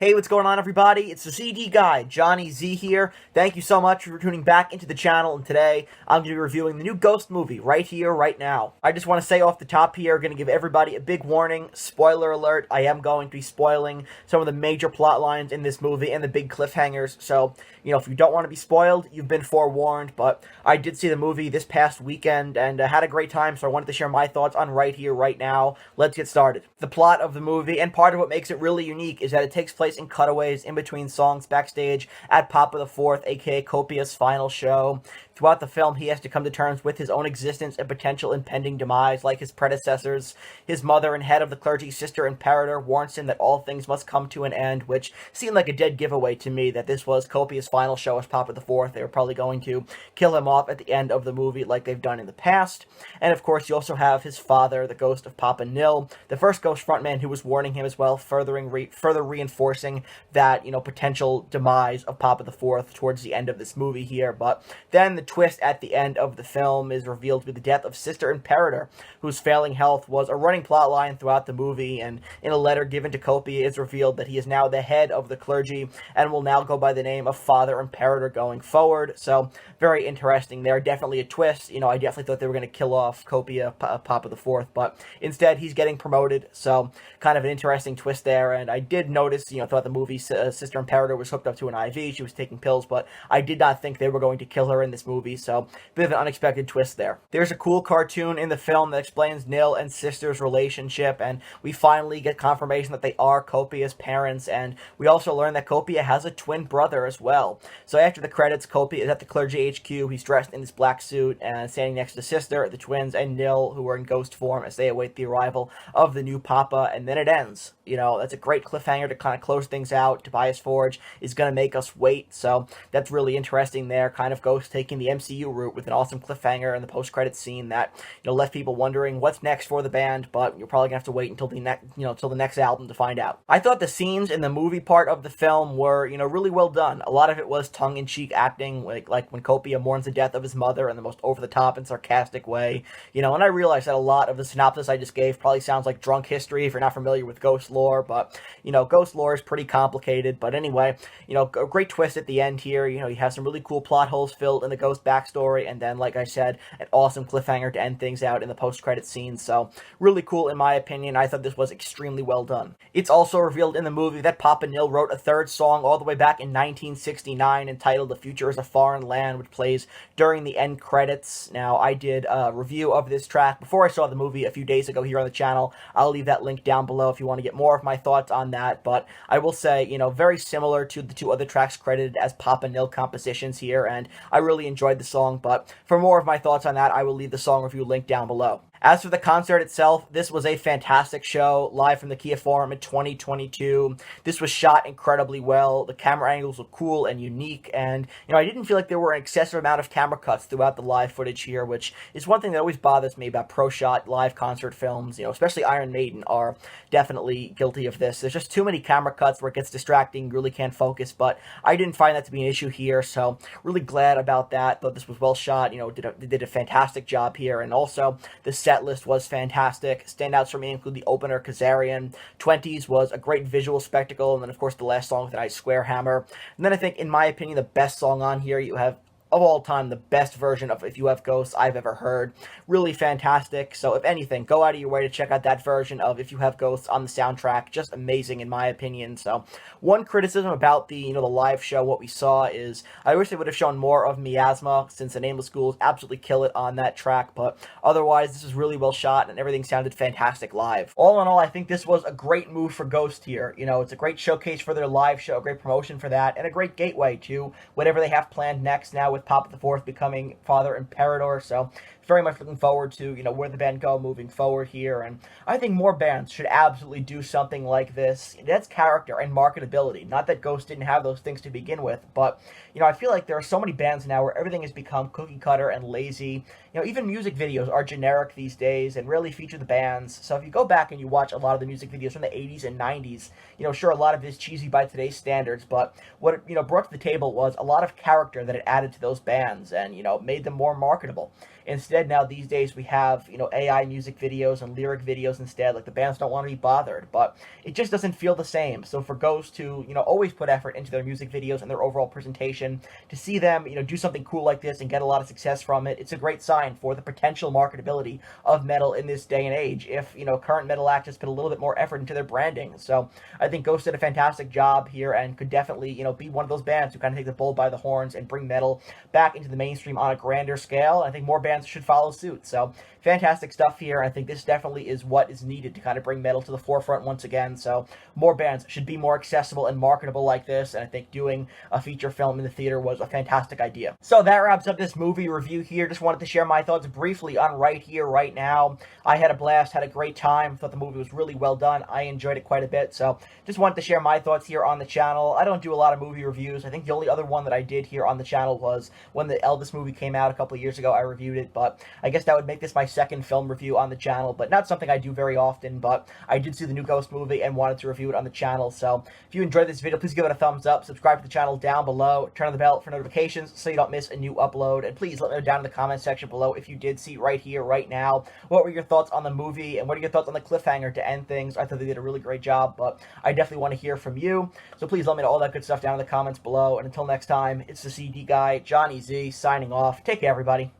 Hey, what's going on, everybody? It's the CD guy, Johnny Z here. Thank you so much for tuning back into the channel, and today I'm going to be reviewing the new Ghost movie, Right Here, Right Now. I just want to say off the top here, going to give everybody a big warning, spoiler alert, I am going to be spoiling some of the major plot lines in this movie and the big cliffhangers, so, if you don't want to be spoiled, you've been forewarned, but I did see the movie this past weekend and had a great time, so I wanted to share my thoughts on Right Here, Right Now. Let's get started. The plot of the movie, and part of what makes it really unique, is that it takes place in cutaways in between songs backstage at Papa the Fourth, aka Copia's final show. Throughout the film, he has to come to terms with his own existence and potential impending demise, like his predecessors. His mother and head of the clergy, Sister Imperator, warns him that all things must come to an end, which seemed like a dead giveaway to me that this was Copia's final show as Papa the Fourth. They were probably going to kill him off at the end of the movie like they've done in the past. And of course, you also have his father, the ghost of Papa Nil, the first ghost frontman who was warning him as well, further reinforcing that, potential demise of Papa the Fourth towards the end of this movie here. But then the twist at the end of the film is revealed to be the death of Sister Imperator, whose failing health was a running plot line throughout the movie, and in a letter given to Copia, it's revealed that he is now the head of the clergy and will now go by the name of Father Imperator going forward. So, very interesting there. Definitely a twist. I definitely thought they were going to kill off Copia, Papa the Fourth, but instead he's getting promoted, so kind of an interesting twist there. And I did notice, throughout the movie, Sister Imperator was hooked up to an IV, she was taking pills, but I did not think they were going to kill her in this movie, so bit of an unexpected twist there. There's a cool cartoon in the film that explains Nil and Sister's relationship, and we finally get confirmation that they are Copia's parents, and we also learn that Copia has a twin brother as well. So after the credits, Copia is at the clergy HQ. He's dressed in his black suit and standing next to Sister, the twins, and Nil, who are in ghost form as they await the arrival of the new Papa, and then it ends. That's a great cliffhanger to kind of close things out. Tobias Forge is going to make us wait, so that's really interesting there. Kind of Ghost taking the MCU route with an awesome cliffhanger in the post-credits scene that, left people wondering what's next for the band, but you're probably going to have to wait until the next album to find out. I thought the scenes in the movie part of the film were, really well done. A lot of it was tongue-in-cheek acting, like when Copia mourns the death of his mother in the most over-the-top and sarcastic way, and I realized that a lot of the synopsis I just gave probably sounds like drunk history if you're not familiar with Ghost lore, but, Ghost lore is pretty complicated. But anyway, a great twist at the end here. You have some really cool plot holes filled in the Ghost backstory, and then, like I said, an awesome cliffhanger to end things out in the post-credit scene. So, really cool in my opinion. I thought this was extremely well done. It's also revealed in the movie that Papa Nil wrote a third song all the way back in 1969 entitled The Future is a Foreign Land, which plays during the end credits. Now, I did a review of this track before I saw the movie a few days ago here on the channel. I'll leave that link down below if you want to get more of my thoughts on that, but I will say, very similar to the two other tracks credited as Papa Nil compositions here, and I really enjoyed the song, but for more of my thoughts on that, I will leave the song review link down below. As for the concert itself, this was a fantastic show, live from the Kia Forum in 2022. This was shot incredibly well. The camera angles were cool and unique, and, I didn't feel like there were an excessive amount of camera cuts throughout the live footage here, which is one thing that always bothers me about pro-shot live concert films. Especially Iron Maiden are definitely guilty of this. There's just too many camera cuts where it gets distracting, you really can't focus, but I didn't find that to be an issue here, so really glad about that. Thought this was well shot, they did a fantastic job here, and also the set list was fantastic. Standouts for me include the opener, Kazarian. 20s was a great visual spectacle, and then of course the last song with the night, Square Hammer. And then I think, in my opinion, the best song on here, you have of all time, the best version of If You Have Ghosts I've ever heard. Really fantastic. So if anything, go out of your way to check out that version of If You Have Ghosts on the soundtrack. Just amazing in my opinion. So one criticism about the the live show, what we saw, is I wish they would have shown more of Miasma, since the Nameless Ghouls absolutely kill it on that track, but otherwise this is really well shot and everything sounded fantastic live. All in all, I think this was a great move for Ghost here. It's a great showcase for their live show, a great promotion for that, and a great gateway to whatever they have planned next now with Papa the Fourth becoming Father Imperator. So very much looking forward to, where the band go moving forward here, and I think more bands should absolutely do something like this. That's character and marketability. Not that Ghost didn't have those things to begin with, but, I feel like there are so many bands now where everything has become cookie cutter and lazy. Even music videos are generic these days and rarely feature the bands. So if you go back and you watch a lot of the music videos from the 80s and 90s, sure, a lot of it is cheesy by today's standards, but what it, brought to the table was a lot of character that it added to those those bands and, made them more marketable. Instead, now these days we have, AI music videos and lyric videos instead. Like, the bands don't want to be bothered, but it just doesn't feel the same. So for Ghost to, always put effort into their music videos and their overall presentation, to see them, do something cool like this and get a lot of success from it, it's a great sign for the potential marketability of metal in this day and age if, current metal acts just put a little bit more effort into their branding. So I think Ghost did a fantastic job here and could definitely, be one of those bands who kind of take the bull by the horns and bring metal back into the mainstream on a grander scale. I think more bands should follow suit. So fantastic stuff here. I think this definitely is what is needed to kind of bring metal to the forefront once again. So more bands should be more accessible and marketable like this, and I think doing a feature film in the theater was a fantastic idea. So that wraps up this movie review here. Just wanted to share my thoughts briefly on Right Here, Right Now. I had a blast, had a great time, thought the movie was really well done. I enjoyed it quite a bit, so just wanted to share my thoughts here on the channel. I don't do a lot of movie reviews. I think the only other one that I did here on the channel was when the Elvis movie came out a couple of years ago. I reviewed it, but I guess that would make this my second film review on the channel, but not something I do very often. But I did see the new Ghost movie and wanted to review it on the channel. So if you enjoyed this video, please give it a thumbs up, subscribe to the channel down below, turn on the bell for notifications so you don't miss a new upload, and please let me know down in the comment section below if you did see Right Here, Right Now. What were your thoughts on the movie, and what are your thoughts on the cliffhanger to end things? I thought they did a really great job, but I definitely want to hear from you. So please let me know all that good stuff down in the comments below, and until next time, it's the CD guy, Johnny Z, signing off. Take care, everybody.